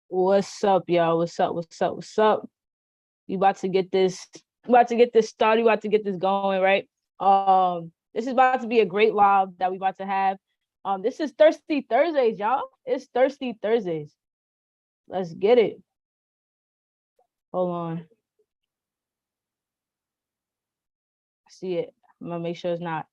What's up, y'all? What's up? What's up? What's up? We about to get this. About to get this started. We about to get this going, right? This is about to be a great live that we about to have. This is Thirsty Thursdays, y'all. It's Thirsty Thursdays. Let's get it. Hold on. I see it. I'm gonna make sure it's not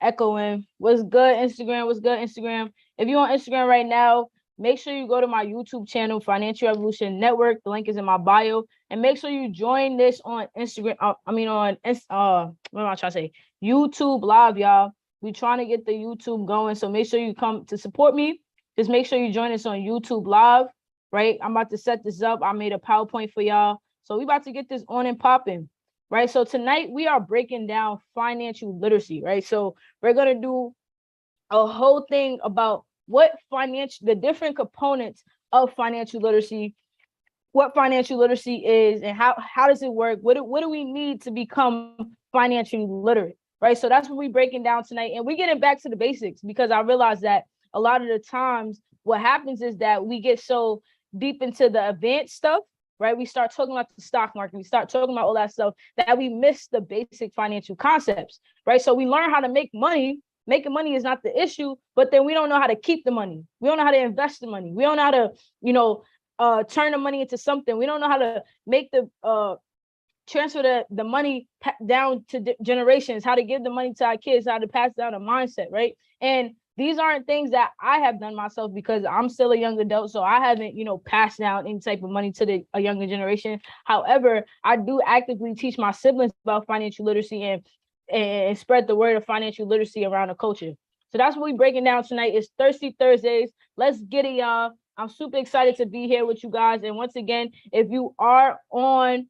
echoing. What's good, Instagram? What's good, Instagram? If you're on Instagram right now, make sure you go to my YouTube channel, Financial Revolution Network. The link is in my bio. And make sure you join this on Instagram. What am I trying to say? YouTube Live, y'all. We trying to get the YouTube going. So make sure you come to support me. Just make sure you join us on YouTube Live, right? I'm about to set this up. I made a PowerPoint for y'all. So we about to get this on and popping. Right. So tonight we are breaking down financial literacy, right? So we're going to do a whole thing about the different components of financial literacy, what financial literacy is and how does it work? What do we need to become financially literate, right? So that's what we're breaking down tonight. And we're getting back to the basics because I realize that a lot of the times what happens is that we get so deep into the advanced stuff, right? We start talking about the stock market, we start talking about all that stuff that we miss the basic financial concepts, right? So we learn how to make money. Making money is not the issue, but then we don't know how to keep the money. We don't know how to invest the money. We don't know how to, turn the money into something. We don't know how to make the transfer the money down to generations, how to give the money to our kids, how to pass down a mindset, right? And these aren't things that I have done myself because I'm still a young adult. So I haven't, passed down any type of money to a younger generation. However, I do actively teach my siblings about financial literacy and spread the word of financial literacy around the culture. So that's what we're breaking down tonight. It's Thirsty Thursdays. Let's get it, y'all. I'm super excited to be here with you guys. And once again, if you are on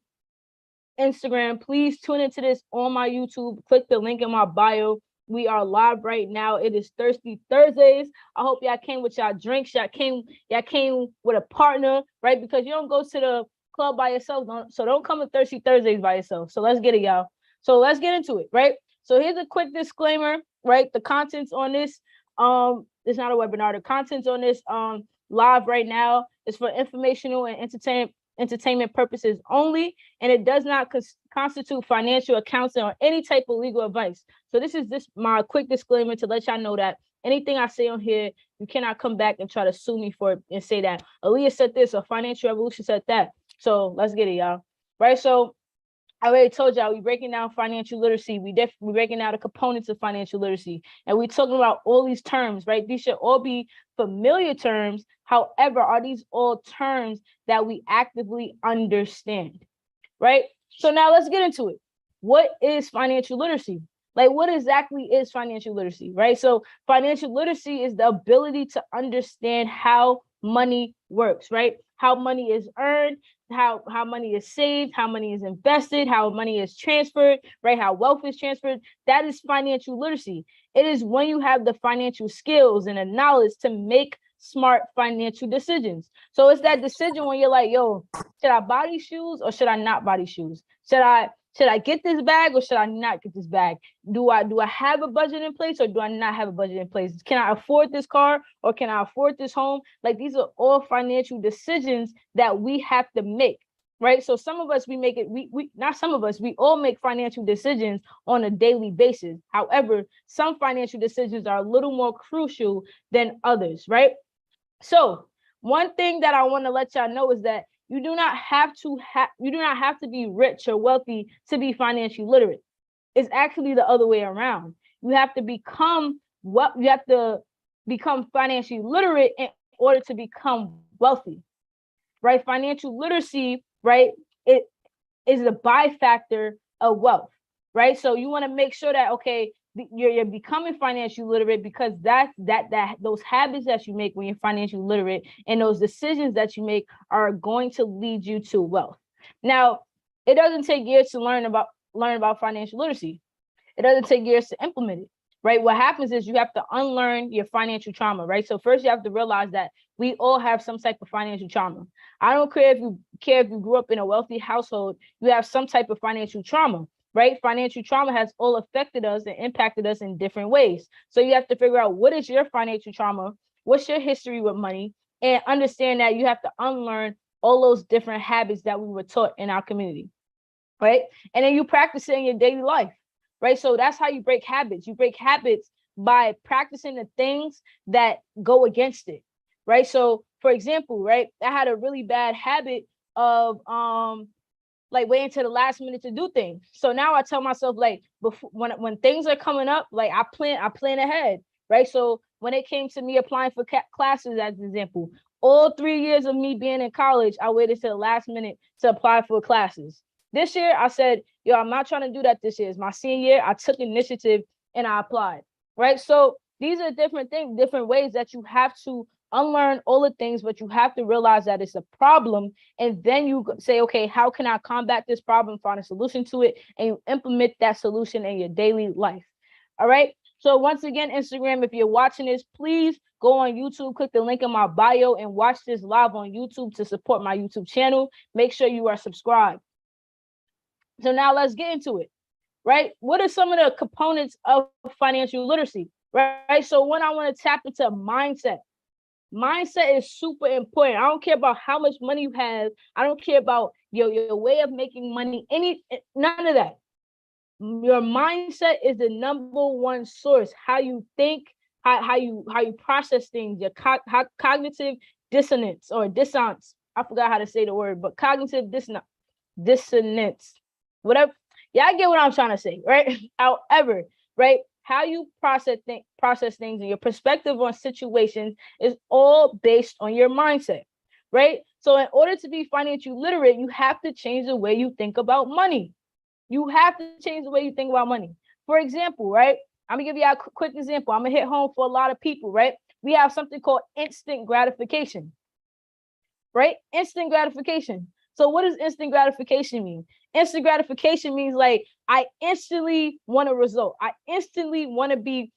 Instagram, please tune into this on my YouTube. Click the link in my bio. We are live right now. It is Thirsty Thursdays. I hope y'all came with y'all drinks. Y'all came with a partner, right? Because you don't go to the club by yourself. So don't come to Thirsty Thursdays by yourself. So let's get it, y'all. So let's get into it, right? So here's a quick disclaimer, right? The contents on this, it's not a webinar. The contents on this live right now is for informational and entertainment purposes only, and it does not constitute financial counseling or any type of legal advice. So this is my quick disclaimer to let y'all know that anything I say on here, you cannot come back and try to sue me for it and say that Aaliyah said this or Financial Revolution said that. So let's get it, y'all. Right. So I already told y'all we breaking down financial literacy. We breaking down the components of financial literacy, and we talking about all these terms, right? These should all be familiar terms. However, are these all terms that we actively understand, right? So now let's get into it. What is financial literacy? Like, what exactly is financial literacy, right? So financial literacy is the ability to understand how money works, right? How money is earned, how money is saved, how money is invested, how money is transferred, right? How wealth is transferred. That is financial literacy. It is when you have the financial skills and the knowledge to make smart financial decisions. So it's that decision when you're like, yo, should I buy these shoes or should I not buy these shoes? Should I get this bag or should I not get this bag? Do I have a budget in place or do I not have a budget in place? Can I afford this car or can I afford this home? Like, these are all financial decisions that we have to make, right? So some of us, we make it, not some of us, we all make financial decisions on a daily basis. However, some financial decisions are a little more crucial than others, right? So one thing that I want to let y'all know is that you do not have to be rich or wealthy to be financially literate. It's actually the other way around. You have to become financially literate in order to become wealthy, right? Financial literacy, right? It is a byfactor of wealth, right? So you want to make sure that, okay, you're becoming financially literate because those habits that you make when you're financially literate and those decisions that you make are going to lead you to wealth. Now, it doesn't take years to learn about financial literacy. It doesn't take years to implement it, right? What happens is you have to unlearn your financial trauma, right? So first you have to realize that we all have some type of financial trauma. I don't care if you grew up in a wealthy household, you have some type of financial trauma. Right? Financial trauma has all affected us and impacted us in different ways. So you have to figure out, what is your financial trauma? What's your history with money? and understand that you have to unlearn all those different habits that we were taught in our community, right? And then you practice it in your daily life, right? So that's how you break habits. You break habits by practicing the things that go against it, right? So for example, right, I had a really bad habit of like waiting to the last minute to do things. So now I tell myself, like, before, when things are coming up, like I plan ahead, right? So when it came to me applying for classes, as an example, all 3 years of me being in college, I waited to the last minute to apply for classes. This year, I said, yo, I'm not trying to do that this year. It's my senior year. I took initiative and I applied, right? So these are different things, different ways that you have to unlearn all the things, but you have to realize that it's a problem. And then you say, okay, how can I combat this problem, find a solution to it, and you implement that solution in your daily life. All right. So once again, Instagram, if you're watching this, please go on YouTube, click the link in my bio and watch this live on YouTube to support my YouTube channel. Make sure you are subscribed. So now let's get into it, right? What are some of the components of financial literacy, right? So when I want to tap into mindset, mindset is super important. I don't care about how much money you have. I don't care about your way of making money, none of that. Your mindset is the number one source. How you think, how you process things, your cognitive dissonance or dissonance. I forgot how to say the word, but cognitive dissonance. Whatever. Yeah, I get what I'm trying to say, right? However, right, how you process things and your perspective on situations is all based on your mindset, right? So in order to be financially literate, you have to change the way you think about money. You have to change the way you think about money. For example, right? I'm gonna give you a quick example. I'm gonna hit home for a lot of people, right? We have something called instant gratification, right? Instant gratification. So what does instant gratification mean? Instant gratification means like I instantly want a result. I instantly want to be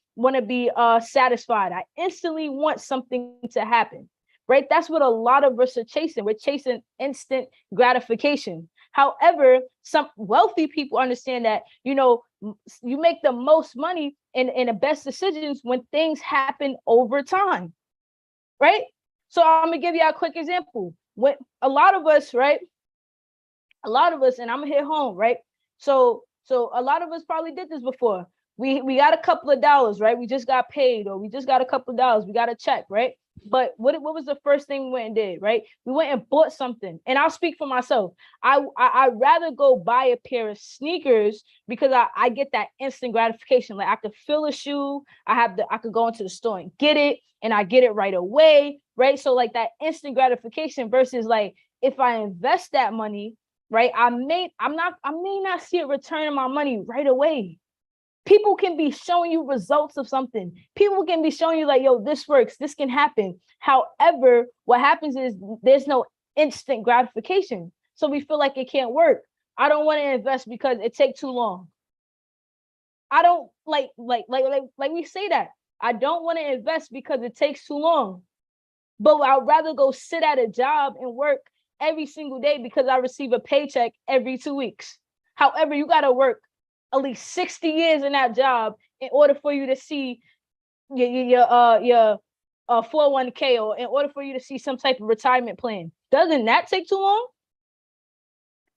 satisfied. I instantly want something to happen, right? That's what a lot of us are chasing. We're chasing instant gratification. However, some wealthy people understand that, you know, you make the most money and the best decisions when things happen over time, right? So I'm gonna give you a quick example. When a lot of us, right? A lot of us, and I'm gonna hit home, right? So a lot of us probably did this before. We got a couple of dollars, right? We just got paid, or we just got a couple of dollars. We got a check, right? But what was the first thing we went and did, right? We went and bought something. And I'll speak for myself. I'd rather go buy a pair of sneakers because I get that instant gratification. Like I could feel a shoe. I could go into the store and get it, and I get it right away, right? So like that instant gratification versus like if I invest that money, right? I may not see a return on my money right away. People can be showing you results of something. People can be showing you like, yo, this works, this can happen. However, what happens is there's no instant gratification. So we feel like it can't work. I don't want to invest because it takes too long. I don't like we say that. I don't want to invest because it takes too long. But I'd rather go sit at a job and work every single day because I receive a paycheck every 2 weeks. However, you got to work at least 60 years in that job in order for you to see your 401k, or in order for you to see some type of retirement plan. Doesn't that take too long?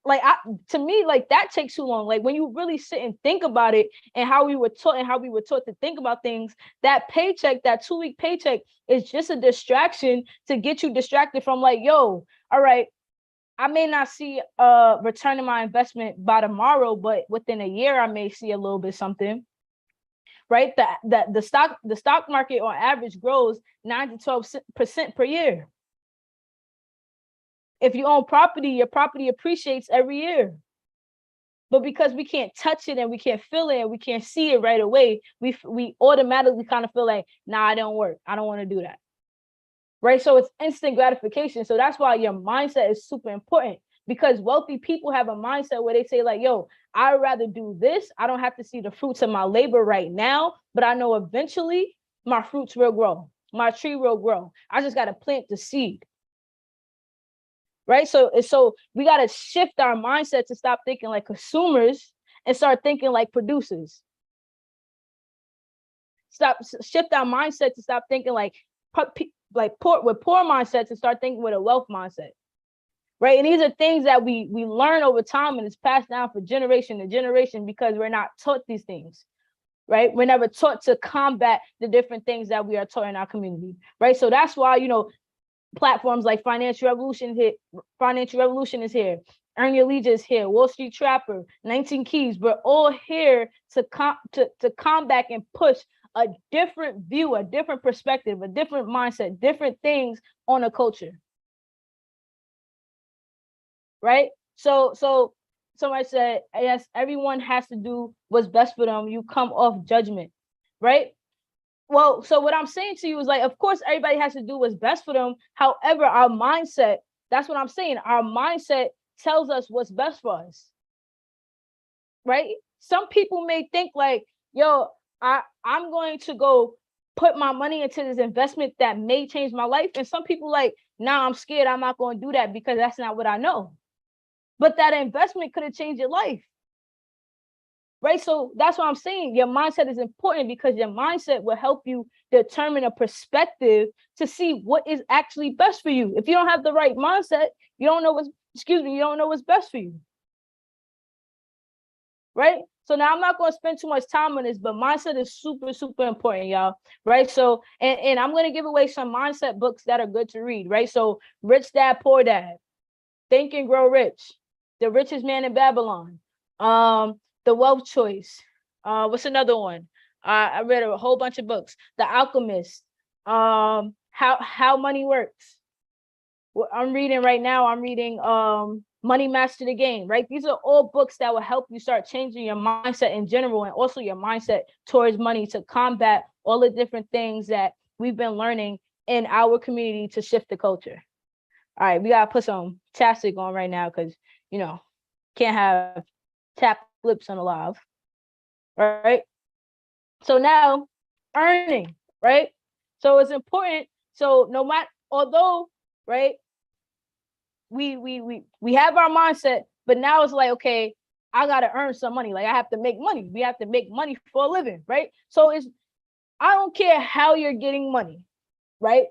Like to me, like that takes too long. Like when you really sit and think about it and how we were taught to think about things, that paycheck, that 2-week paycheck is just a distraction to get you distracted from like, yo, all right, I may not see a return on my investment by tomorrow, but within a year, I may see a little bit something, right? The stock market on average grows 9 to 12% per year. If you own property, your property appreciates every year. But because we can't touch it and we can't feel it and we can't see it right away, we automatically kind of feel like, nah, it don't work. I don't want to do that. Right? So it's instant gratification. So that's why your mindset is super important, because wealthy people have a mindset where they say like, yo, I'd rather do this. I don't have to see the fruits of my labor right now, but I know eventually my fruits will grow. My tree will grow. I just got to plant the seed. Right? So we got to shift our mindset to stop thinking like consumers and start thinking like producers. Shift our mindset to stop thinking like poor mindsets and start thinking with a wealth mindset. Right. And these are things that we learn over time, and it's passed down from generation to generation because we're not taught these things. Right. We're never taught to combat the different things that we are taught in our community. Right. So that's why, platforms like Financial Revolution is here. Earn Your Leisure is here. Wall Street Trapper, 19 Keys. We're all here to combat and push a different view, a different perspective, a different mindset, different things on a culture. Right? So somebody said, yes, everyone has to do what's best for them. You come off judgment, right? Well, so what I'm saying to you is, like, of course, everybody has to do what's best for them. However, our mindset, that's what I'm saying. Our mindset tells us what's best for us, right? Some people may think like, yo, I'm going to go put my money into this investment that may change my life. And some people like, nah, I'm scared. I'm not going to do that because that's not what I know. But that investment could have changed your life. Right. So that's what I'm saying. Your mindset is important because your mindset will help you determine a perspective to see what is actually best for you. If you don't have the right mindset, you don't know what's best for you. Right. So now I'm not going to spend too much time on this, but mindset is super, super important, y'all. Right. So and I'm going to give away some mindset books that are good to read. Right. So Rich Dad, Poor Dad, Think and Grow Rich, The Richest Man in Babylon, The Wealth Choice. What's another one? I read a whole bunch of books. The Alchemist. How Money Works. What I'm reading right now, Money Master the Game, right? These are all books that will help you start changing your mindset in general, and also your mindset towards money to combat all the different things that we've been learning in our community to shift the culture. All right, we gotta put some chapstick on right now because can't have tap lips on a live. Right. So now earning, right? So it's important. So no matter, although, right, we have our mindset, but now it's like, okay, I gotta earn some money. Like I have to make money. We have to make money for a living, right? So I don't care how you're getting money, right?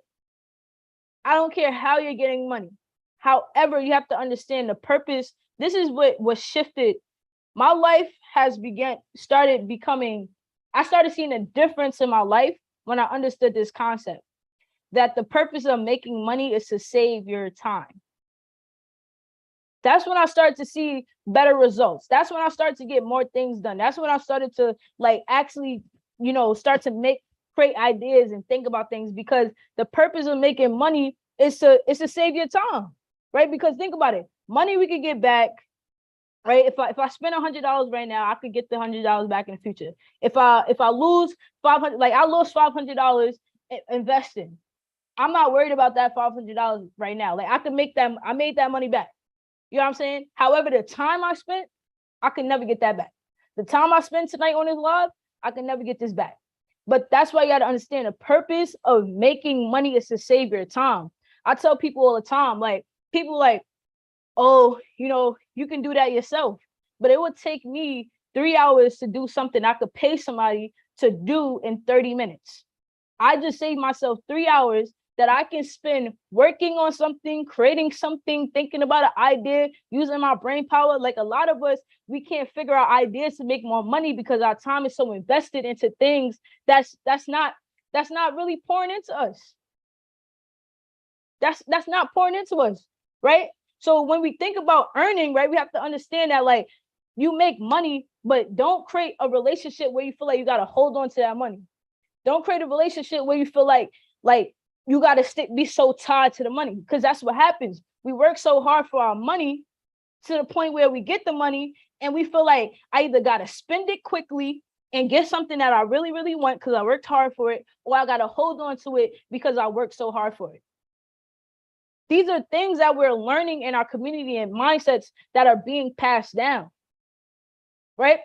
I don't care how you're getting money. However, you have to understand the purpose. This is what was shifted. My life has started seeing a difference in my life when I understood this concept, that the purpose of making money is to save your time. That's when I started to see better results. That's when I started to get more things done. That's when I started to actually, start to create ideas and think about things, because the purpose of making money is to save your time, right? Because think about it, money we could get back. Right. If I spend $100 right now, I could get the $100 back in the future. If I lose 500, I lost $500 investing, I'm not worried about that $500 right now. Like I made that money back. You know what I'm saying? However, the time I spent, I can never get that back. The time I spent tonight on this live, I can never get this back. But that's why you got to understand the purpose of making money is to save your time. I tell people all the time, oh, you can do that yourself. But it would take me 3 hours to do something I could pay somebody to do in 30 minutes. I just saved myself 3 hours that I can spend working on something, creating something, thinking about an idea, using my brain power. Like a lot of us, we can't figure out ideas to make more money because our time is so invested into things that's not really pouring into us. That's not pouring into us, right? So when we think about earning, right, we have to understand that you make money, but don't create a relationship where you feel like you got to hold on to that money. Don't create a relationship where you feel like you got to be so tied to the money, because that's what happens. We work so hard for our money to the point where we get the money and we feel like I either got to spend it quickly and get something that I really, really want because I worked hard for it, or I got to hold on to it because I worked so hard for it. These are things that we're learning in our community and mindsets that are being passed down, right?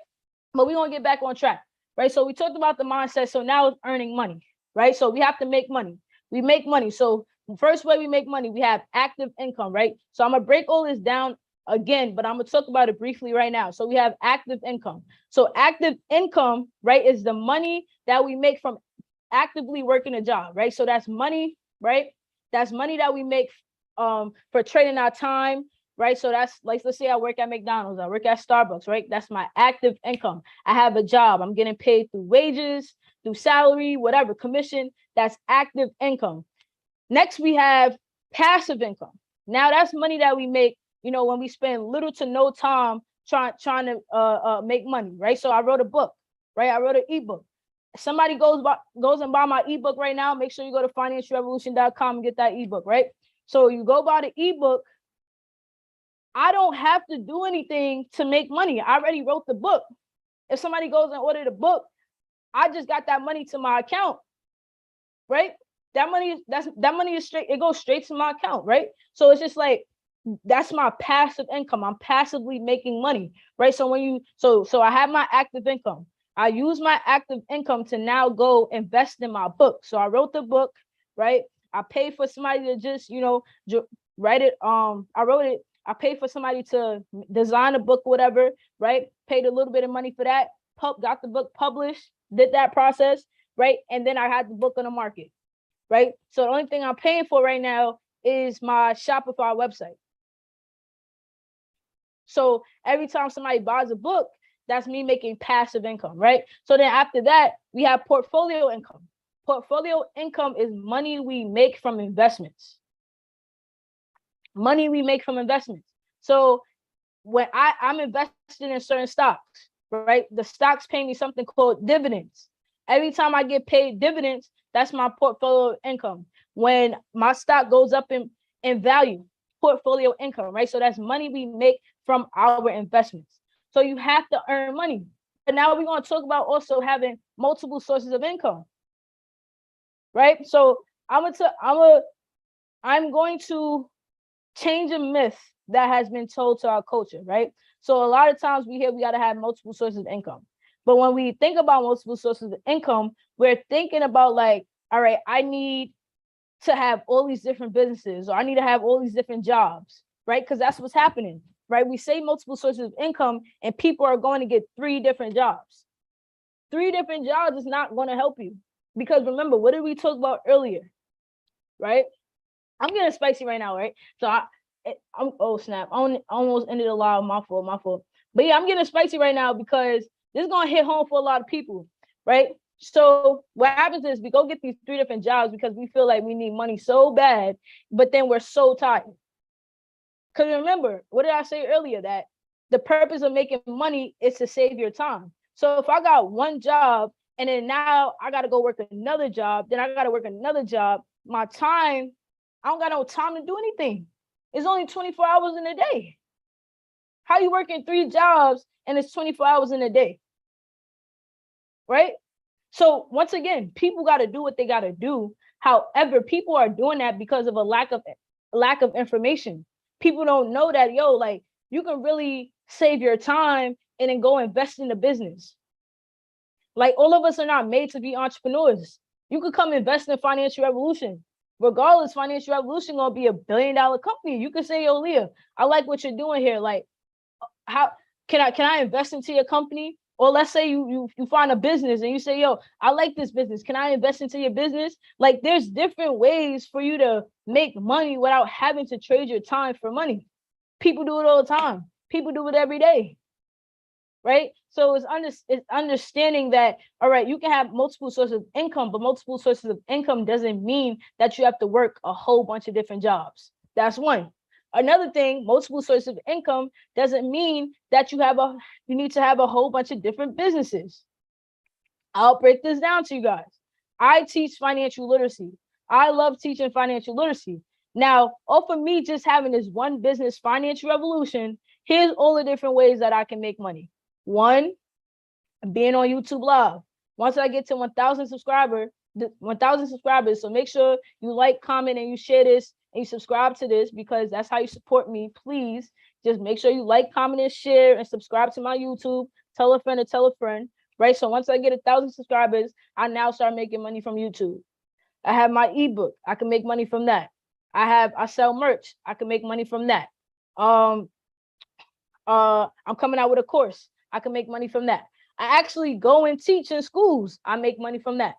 But we're going to get back on track, right? So we talked about the mindset. So now it's earning money, right? So we have to make money. We make money. So the first way we make money, we have active income, right? So I'm going to break all this down again, but I'm going to talk about it briefly right now. So we have active income. So active income, right, is the money that we make from actively working a job, right? So that's money right? That's money that we make for trading our time, right? So that's like, let's say I work at McDonald's, I work at Starbucks, right? That's my active income. I have a job. I'm getting paid through wages, through salary, whatever, commission. That's active income. Next, we have passive income. Now that's money that we make, when we spend little to no time trying to make money, right? So I wrote a book, right? I wrote an ebook. Somebody goes and buy my ebook right now, make sure you go to financialrevolution.com and get that ebook, right? So you go buy the ebook. I don't have to do anything to make money. I already wrote the book. If somebody goes and order the book, I just got that money to my account, right? That money is straight, it goes straight to my account, right? So it's just like, that's my passive income. I'm passively making money, right? So so I have my active income. I use my active income to now go invest in my book. So I wrote the book, right? I paid for somebody to just, write it. I wrote it. I paid for somebody to design a book, whatever, right? Paid a little bit of money for that. Got the book published, did that process, right? And then I had the book on the market, right? So the only thing I'm paying for right now is my Shopify website. So every time somebody buys a book, that's me making passive income, right? So then after that, we have portfolio income. Portfolio income is money we make from investments. Money we make from investments. So when I'm investing in certain stocks, right? The stocks pay me something called dividends. Every time I get paid dividends, that's my portfolio income. When my stock goes up in value, portfolio income, right? So that's money we make from our investments. So you have to earn money. But now we're going to talk about also having multiple sources of income, right? So I'm going to change a myth that has been told to our culture, right? So a lot of times we hear we got to have multiple sources of income. But when we think about multiple sources of income, we're thinking about like, all right, I need to have all these different businesses, or I need to have all these different jobs, right? Because that's what's happening, right? We say multiple sources of income and people are going to get 3 different jobs. 3 different jobs is not going to help you, because remember, what did we talk about earlier, right? I'm getting spicy right now, right? So I'm oh snap, I almost ended a live. My fault. But yeah, I'm getting spicy right now because this is going to hit home for a lot of people, right? So what happens is we go get these 3 different jobs because we feel like we need money so bad, but then we're so tired. Because remember, what did I say earlier? That the purpose of making money is to save your time. So if I got one job and then now I got to go work another job, then I got to work another job, my time, I don't got no time to do anything. It's only 24 hours in a day. How you working 3 jobs and it's 24 hours in a day, right? So once again, people got to do what they got to do. However, people are doing that because of a lack of information. People don't know that, like, you can really save your time and then go invest in the business. Like, all of us are not made to be entrepreneurs. You could come invest in Financial Revolution. Regardless, Financial Revolution gonna be $1 billion company. You can say, yo, Leah, I like what you're doing here. Like, how can I invest into your company? Or let's say you find a business and you say, yo, I like this business. Can I invest into your business? Like, there's different ways for you to make money without having to trade your time for money. People do it all the time. People do it every day, right? So it's understanding that, all right, you can have multiple sources of income, but multiple sources of income doesn't mean that you have to work a whole bunch of different jobs. That's one. Another thing, multiple sources of income doesn't mean that you need to have a whole bunch of different businesses. I'll break this down to you guys. I teach financial literacy. I love teaching financial literacy. Now, off of me just having this one business, Financial Revolution, here's all the different ways that I can make money. One, being on YouTube Live. Once I get to 1,000 subscribers, so make sure you like, comment, and you share this, and you subscribe to this, because that's how you support me. Please just make sure you like, comment, and share, and subscribe to my YouTube. Tell a friend, right? So once I get 1,000 subscribers, I now start making money from YouTube. I have my ebook. I can make money from that. I sell merch. I can make money from that. I'm coming out with a course. I can make money from that. I actually go and teach in schools. I make money from that.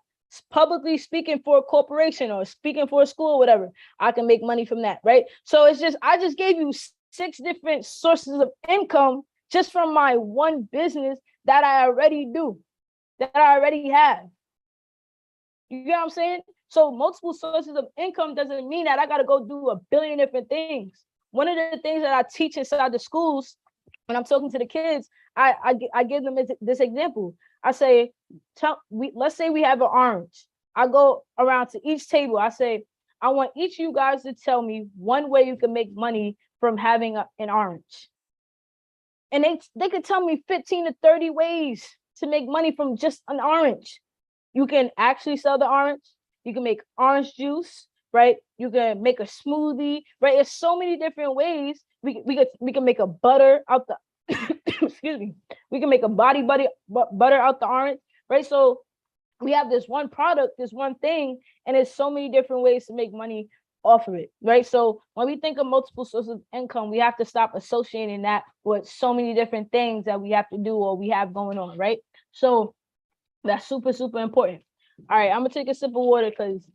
publicly speaking for a corporation or speaking for a school or whatever, I can make money from that, right? So it's just, I just gave you 6 different sources of income just from my one business that I already do, that I already have. You get what I'm saying? So multiple sources of income doesn't mean that I got to go do a billion different things. One of the things that I teach inside the schools when I'm talking to the kids, I give them this example. I say, let's say we have an orange. I go around to each table. I say, I want each of you guys to tell me one way you can make money from having an orange. And they could tell me 15 to 30 ways to make money from just an orange. You can actually sell the orange. You can make orange juice, right? You can make a smoothie, right? There's so many different ways. We can make a butter out the excuse me. We can make a body butter out the orange, right? So we have this one product, this one thing, and there's so many different ways to make money off of it, right? So when we think of multiple sources of income, we have to stop associating that with so many different things that we have to do or we have going on, right? So that's super, super important. All right, I'm gonna take a sip of water because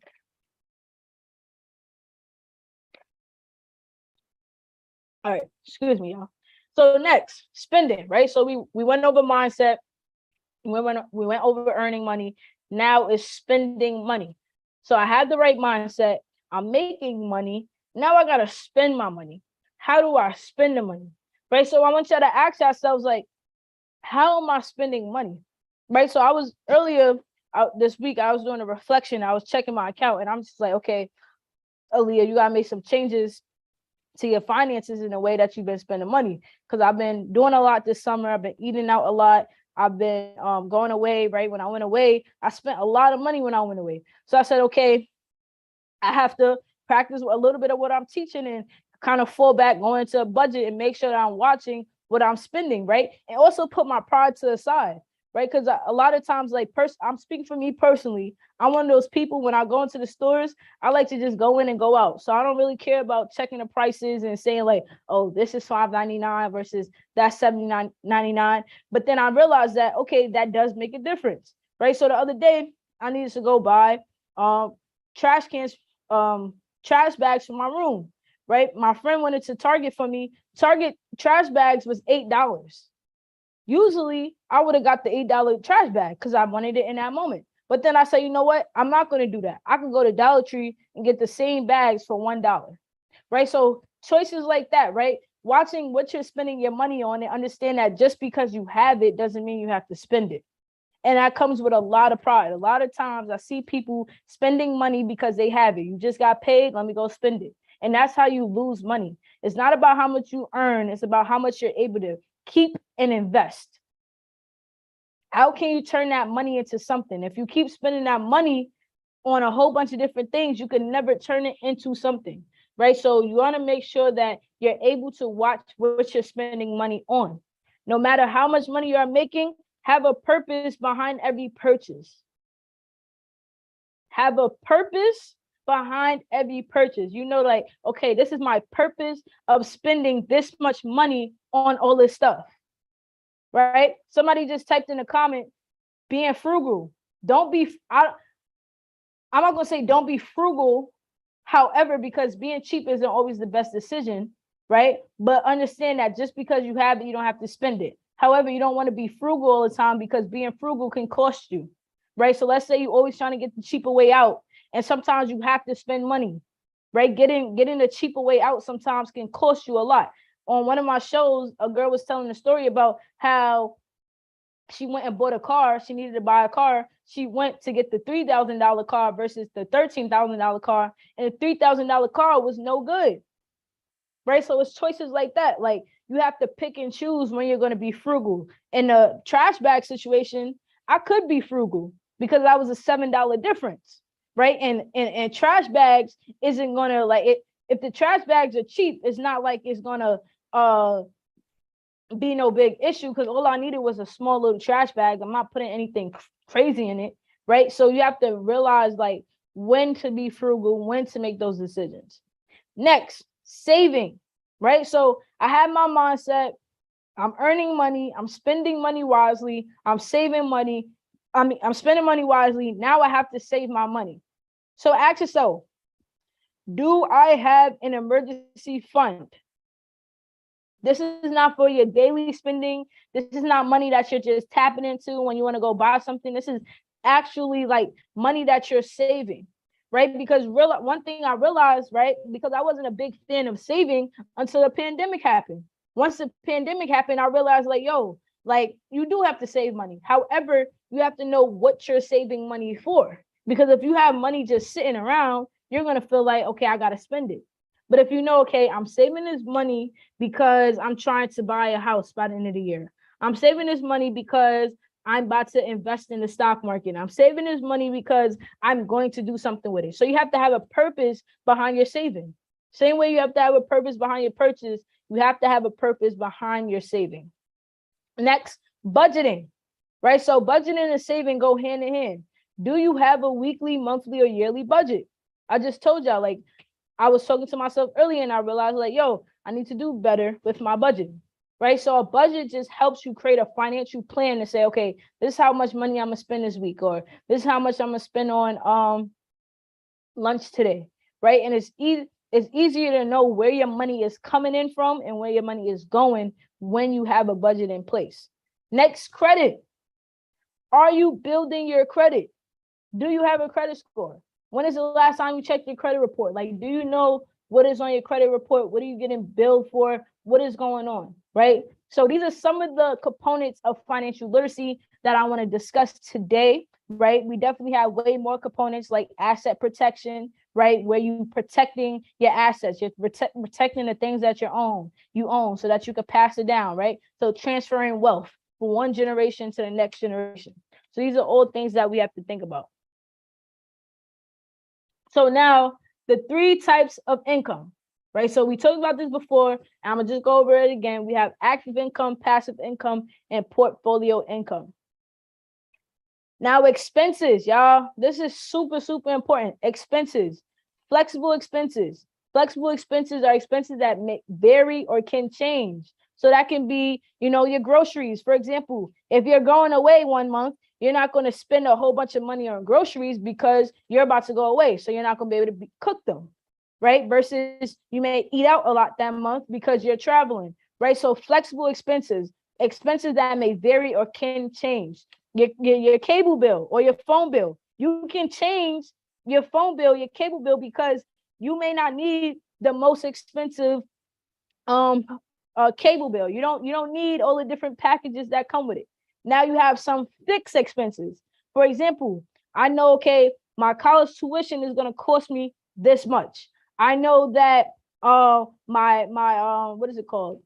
all right, excuse me, y'all. So next, spending, right? So we went over mindset, we went over earning money. Now it's spending money. So I had the right mindset. I'm making money. Now I gotta spend my money. How do I spend the money? Right. So I want y'all to ask yourselves, like, how am I spending money? Right. So I was earlier this week, I was doing a reflection. I was checking my account and I'm just like, okay, Aaliyah, you gotta make some changes to your finances in a way that you've been spending money. Because I've been doing a lot this summer. I've been eating out a lot. I've been going away, right? When I went away, I spent a lot of money when I went away. So I said, okay, I have to practice a little bit of what I'm teaching and kind of fall back, go into a budget and make sure that I'm watching what I'm spending, right? And also put my pride to the side, right? Because a lot of times, like, I'm speaking for me personally. I'm one of those people, when I go into the stores, I like to just go in and go out. So I don't really care about checking the prices and saying like, oh, this is $5.99 versus that's $79.99. But then I realized that, okay, that does make a difference, right? So the other day I needed to go buy trash cans, trash bags for my room, right? My friend went into Target for me. Target trash bags was $8. Usually I would have got the $8 trash bag because I wanted it in that moment. But then I said, you know what? I'm not going to do that. I can go to Dollar Tree and get the same bags for $1, right? So choices like that, right? Watching what you're spending your money on and understand that just because you have it doesn't mean you have to spend it. And that comes with a lot of pride. A lot of times I see people spending money because they have it. You just got paid, let me go spend it. And that's how you lose money. It's not about how much you earn. It's about how much you're able to keep and invest. How can you turn that money into something? If you keep spending that money on a whole bunch of different things, you can never turn it into something, right? So you want to make sure that you're able to watch what you're spending money on. No matter how much money you are making, have a purpose behind every purchase. Have a purpose behind every purchase. You know, like, okay, this is my purpose of spending this much money on all this stuff, right? Somebody just typed in a comment, being frugal. I'm not going to say don't be frugal. However, because being cheap isn't always the best decision, right? But understand that just because you have it, you don't have to spend it. However, you don't want to be frugal all the time because being frugal can cost you, right? So let's say you're always trying to get the cheaper way out, and sometimes you have to spend money, right? Getting the cheaper way out sometimes can cost you a lot. On one of my shows, a girl was telling a story about how she went and bought a car. She needed to buy a car. She went to get the $3,000 car versus the $13,000 car, and the $3,000 car was no good, right? So it's choices like that. Like, you have to pick and choose when you're going to be frugal. In the trash bag situation, I could be frugal because that was a $7 difference, right? And trash bags isn't going to, like, it. If the trash bags are cheap, it's not like it's going to be no big issue because all I needed was a small little trash bag. I'm not putting anything crazy in it, right? So you have to realize, like, when to be frugal, when to make those decisions. Next, saving, right? So I have my mindset. I'm earning money. I'm spending money wisely. I'm saving money. I'm spending money wisely. Now I have to save my money. So ask yourself, do I have an emergency fund? This is not for your daily spending. This is not money that you're just tapping into when you want to go buy something. This is actually like money that you're saving, right? Because one thing I realized, right, because I wasn't a big fan of saving until the pandemic happened. Once the pandemic happened, I realized like, yo, like you do have to save money. However, you have to know what you're saving money for. Because if you have money just sitting around, you're going to feel like, okay, I got to spend it. But if you know, okay, I'm saving this money because I'm trying to buy a house by the end of the year. I'm saving this money because I'm about to invest in the stock market. I'm saving this money because I'm going to do something with it. So you have to have a purpose behind your saving. Same way you have to have a purpose behind your purchase, you have to have a purpose behind your saving. Next, budgeting, right? So budgeting and saving go hand in hand. Do you have a weekly, monthly, or yearly budget? I just told y'all, like, I was talking to myself earlier and I realized like, yo, I need to do better with my budget, right? So a budget just helps you create a financial plan to say, okay, this is how much money I'm gonna spend this week, or this is how much I'm gonna spend on lunch today, right? And it's easier to know where your money is coming in from and where your money is going when you have a budget in place. Next, credit. Are you building your credit? Do you have a credit score? When is the last time you checked your credit report? Like, do you know what is on your credit report? What are you getting billed for? What is going on, right? So these are some of the components of financial literacy that I want to discuss today, right? We definitely have way more components like asset protection, right? Where you protecting your assets, you're protecting the things that you own so that you can pass it down, right? So transferring wealth from one generation to the next generation. So these are all things that we have to think about. So now the 3 types of income, right? So we talked about this before, and I'm gonna just go over it again. We have active income, passive income, and portfolio income. Now expenses, y'all. This is super, super important. Expenses, flexible expenses. Flexible expenses are expenses that may vary or can change. So that can be, your groceries. For example, if you're going away one month, you're not going to spend a whole bunch of money on groceries because you're about to go away. So you're not going to be able to cook them, right? Versus you may eat out a lot that month because you're traveling, right? So flexible expenses that may vary or can change. Your cable bill or your phone bill. You can change your phone bill, your cable bill, because you may not need the most expensive cable bill. You don't need all the different packages that come with it. Now you have some fixed expenses. For example, I know, okay, my college tuition is going to cost me this much. I know that my what is it called?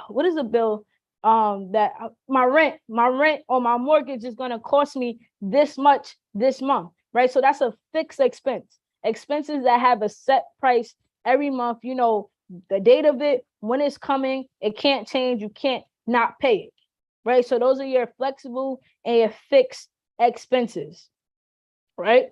What is the bill? That my rent or my mortgage is going to cost me this much this month, right? So that's a fixed expense. Expenses that have a set price every month, the date of it, when it's coming, it can't change. You can't not pay it, right? So those are your flexible and your fixed expenses, right?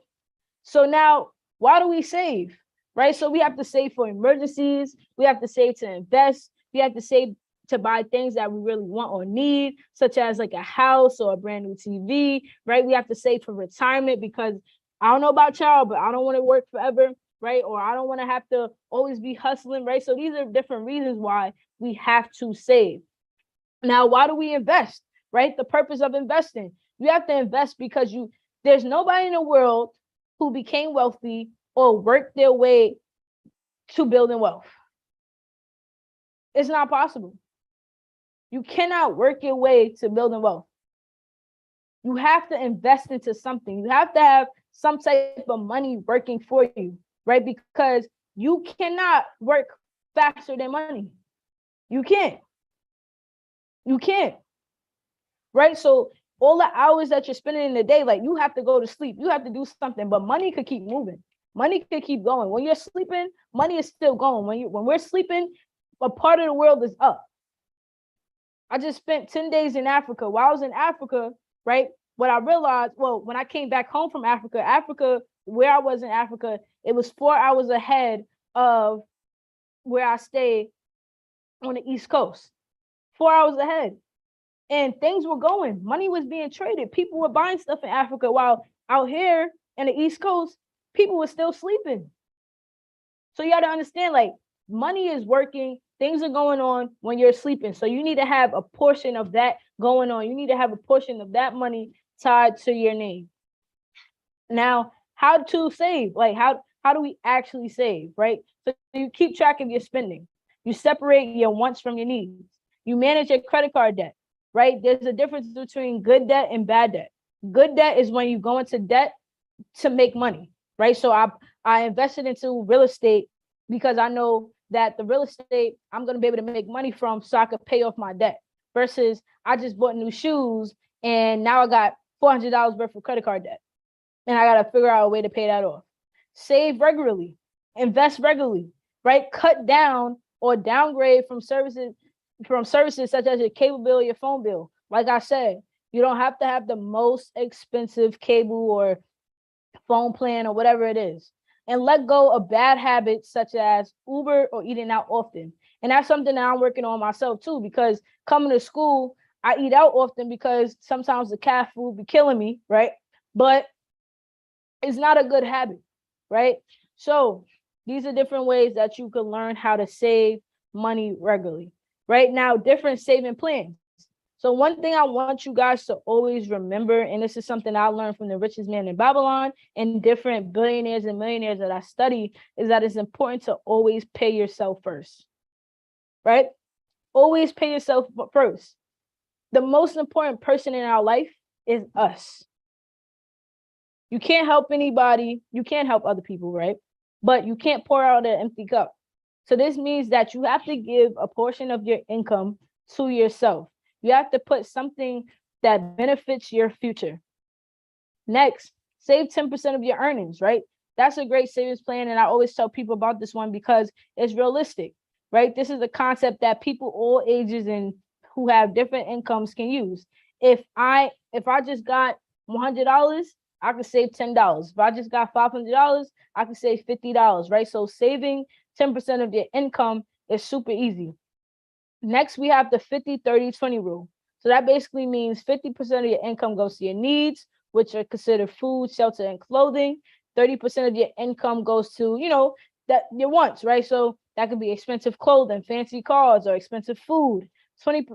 So now, why do we save, right? So we have to save for emergencies. We have to save to invest. We have to save to buy things that we really want or need, such as like a house or a brand new TV, right? We have to save for retirement because I don't know about y'all, but I don't want to work forever, right? Or I don't want to have to always be hustling, right? So these are different reasons why we have to save. Now, why do we invest, right? The purpose of investing. You have to invest because there's nobody in the world who became wealthy or worked their way to building wealth. It's not possible. You cannot work your way to building wealth. You have to invest into something. You have to have some type of money working for you, right? Because you cannot work faster than money. You can't. You can't. Right? So all the hours that you're spending in the day, like you have to go to sleep. You have to do something, but money could keep moving. Money could keep going. When you're sleeping, money is still going. When we're sleeping, a part of the world is up. I just spent 10 days in Africa. While I was in Africa, right? What I realized, when I came back home from Africa, where I was in Africa, it was 4 hours ahead of where I stayed on the East Coast. 4 hours ahead. and things were going. Money was being traded. People were buying stuff in Africa, while out here in the East Coast, people were still sleeping. So you got to understand, like, money is working, things are going on when you're sleeping. So you need to have a portion of that going on. You need to have a portion of that money tied to your name. Now, how to save? Like, how do we actually save, right? So you keep track of your spending. You separate your wants from your needs. You manage your credit card debt, right? There's a difference between good debt and bad debt. Good debt is when you go into debt to make money, right? So I invested into real estate because I know that the real estate I'm going to be able to make money from, so I could pay off my debt, versus I just bought new shoes and now I got $400 worth of credit card debt and I got to figure out a way to pay that off. Save regularly, invest regularly, right? Cut down or downgrade from services such as your cable bill, your phone bill. Like I said, you don't have to have the most expensive cable or phone plan or whatever it is. And let go of bad habits such as Uber or eating out often. And that's something that I'm working on myself too, because coming to school, I eat out often because sometimes the cat food be killing me, right? But it's not a good habit, right? So these are different ways that you can learn how to save money regularly. Right now, different saving plans. So one thing I want you guys to always remember, and this is something I learned from the richest man in Babylon and different billionaires and millionaires that I study, is that it's important to always pay yourself first, right? Always pay yourself first. The most important person in our life is us. You can't help anybody. You can't help other people, right? But you can't pour out an empty cup. So this means that you have to give a portion of your income to yourself. You have to put something that benefits your future. Next, save 10% of your earnings, right? That's a great savings plan. And I always tell people about this one because it's realistic, right? This is a concept that people all ages and who have different incomes can use. If I just got $100, I could save $10. If I just got $500, I could save $50, right? So saving 10% of your income is super easy. Next, we have the 50-30-20 rule. So that basically means 50% of your income goes to your needs, which are considered food, shelter, and clothing. 30% of your income goes to, that your wants, right? So that could be expensive clothing, fancy cars, or expensive food. 20%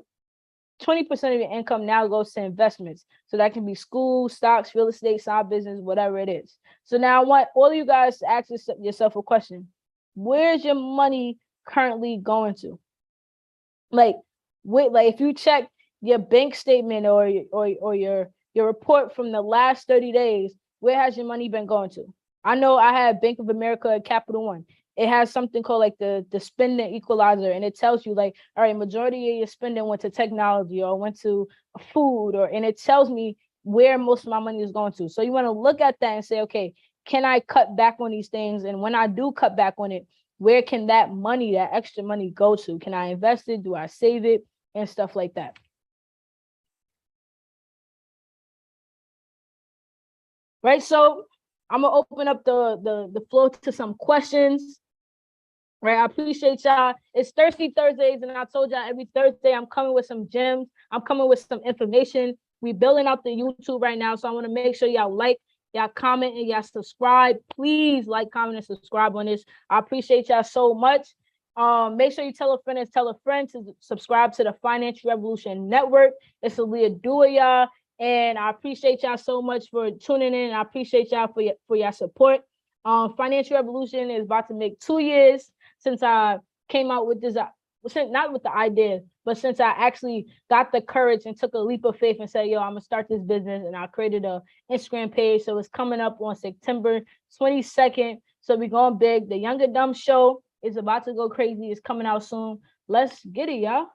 of your income now goes to investments. So that can be school, stocks, real estate, side business, whatever it is. So now I want all of you guys to ask yourself a question. Where's your money currently going to? Like if you check your bank statement or your report from the last 30 days, where has your money been going to? I know I have Bank of America and Capital One. It has something called like the spending equalizer, and it tells you like, all right, majority of your spending went to technology or went to food, and it tells me where most of my money is going to. So you want to look at that and say, okay, can I cut back on these things? And when I do cut back on it, where can that extra money go to? Can I invest it? Do I save it? And stuff like that. Right, so I'm gonna open up the floor to some questions. Right, I appreciate y'all. It's Thirsty Thursdays, and I told y'all every Thursday I'm coming with some gems. I'm coming with some information. We building out the YouTube right now, so I want to make sure y'all like, y'all comment, and y'all subscribe. Please like, comment, and subscribe on this. I appreciate y'all so much. Make sure you tell a friend to subscribe to the Financial Revolution Network. It's Aaliyah Dua, y'all, and I appreciate y'all so much for tuning in. I appreciate y'all for your support. Financial Revolution is about to make 2 years since I came out with this, not with the idea, but since I actually got the courage and took a leap of faith and said, yo, I'm gonna start this business, and I created a Instagram page. So it's coming up on September 22nd. So we're going big. The Young and Dumb Show is about to go crazy. It's coming out soon. Let's get it, y'all.